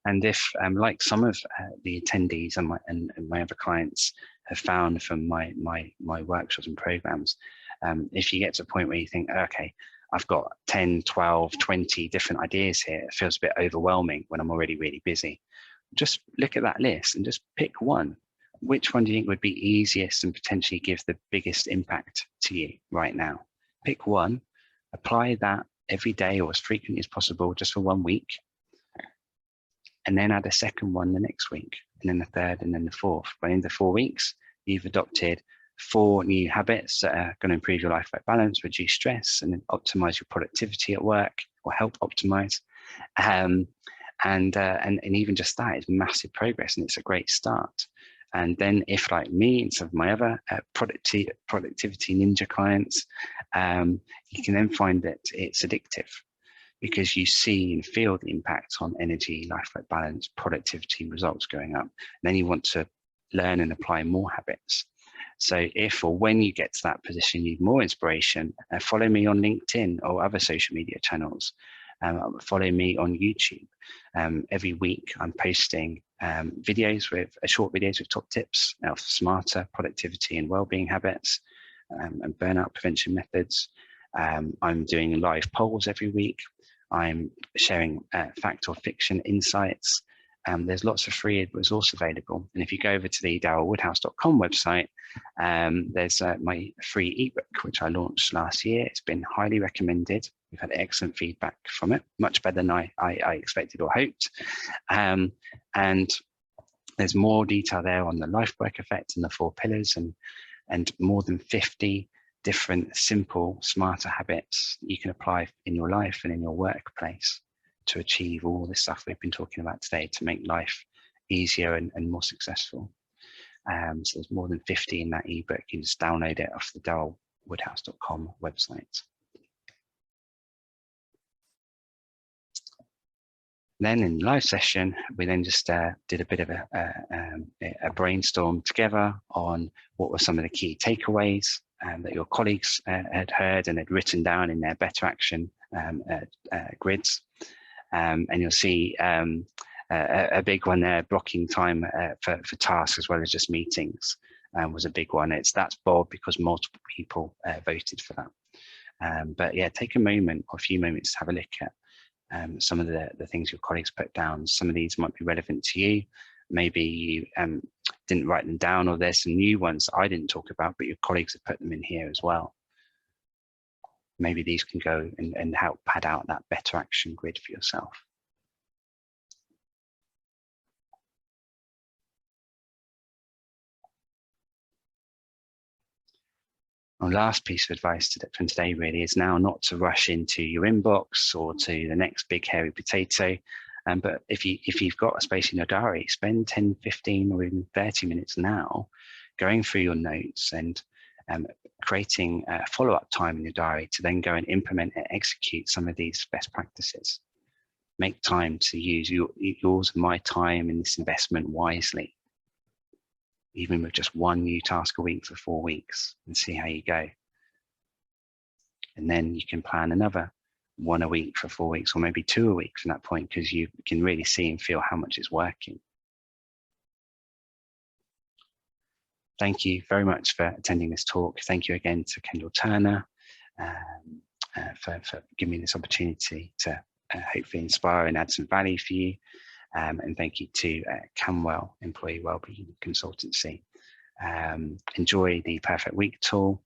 And if, like some of the attendees and my other clients have found from my workshops and programs, if you get to a point where you think, okay, I've got 10, 12, 20 different ideas here, it feels a bit overwhelming when I'm already really busy. Just look at that list and just pick one. Which one do you think would be easiest and potentially give the biggest impact to you right now? Pick one, apply that every day or as frequently as possible, just for 1 week. And then add a second one the next week, and then the third, and then the fourth. By the end of 4 weeks, you've adopted 4 new habits that are going to improve your life-work balance, reduce stress, and then optimize your productivity at work, or help optimize. And even just that is massive progress, and it's a great start. And then if, like me and some of my other productivity ninja clients, you can then find that it's addictive, because you see and feel the impact on energy, life-work balance, productivity, results going up. And then you want to learn and apply more habits. So if or when you get to that position, you need more inspiration, follow me on LinkedIn or other social media channels. Follow me on YouTube. Every week I'm posting videos with short videos with top tips of smarter productivity and well-being habits and burnout prevention methods. I'm doing live polls every week. I'm sharing fact or fiction insights. There's lots of free resource available. And if you go over to the darylwoodhouse.com website, there's my free ebook, which I launched last year. It's been highly recommended. We've had excellent feedback from it, much better than I expected or hoped. And there's more detail there on the life work effect and the 4 pillars, and more than 50 different, simple, smarter habits you can apply in your life and in your workplace to achieve all this stuff we've been talking about today to make life easier and more successful. So there's more than 50 in that ebook. You can just download it off the darylwoodhouse.com website. Then in the live session, we then just did a bit of a brainstorm together on what were some of the key takeaways that your colleagues had heard and had written down in their better action grids. And you'll see a big one there, blocking time for tasks as well as just meetings was a big one. That's Bob, because multiple people voted for that. But yeah, take a moment or a few moments to have a look at some of the things your colleagues put down. Some of these might be relevant to you. Maybe you didn't write them down, or there's some new ones that I didn't talk about, but your colleagues have put them in here as well. Maybe these can go and help pad out that better action grid for yourself. Our last piece of advice from today really is now not to rush into your inbox or to the next big hairy potato. But if you've got a space in your diary, spend 10, 15 or even 30 minutes now going through your notes and creating a follow-up time in your diary to then go and implement and execute some of these best practices. Make time to use yours and my time in this investment wisely, even with just 1 new task a week for 4 weeks, and see how you go. And then you can plan another 1 a week for 4 weeks, or maybe 2 a week from that point, because you can really see and feel how much it's working. Thank you very much for attending this talk. Thank you again to Kendall Turner for giving me this opportunity to hopefully inspire and add some value for you. And thank you to Camwell Employee Wellbeing Consultancy. Enjoy the Perfect Week tool.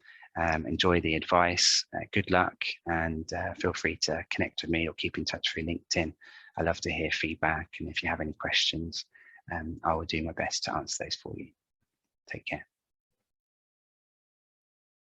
Enjoy the advice. Good luck, and feel free to connect with me or keep in touch through LinkedIn. I love to hear feedback, and if you have any questions, I will do my best to answer those for you. Take care.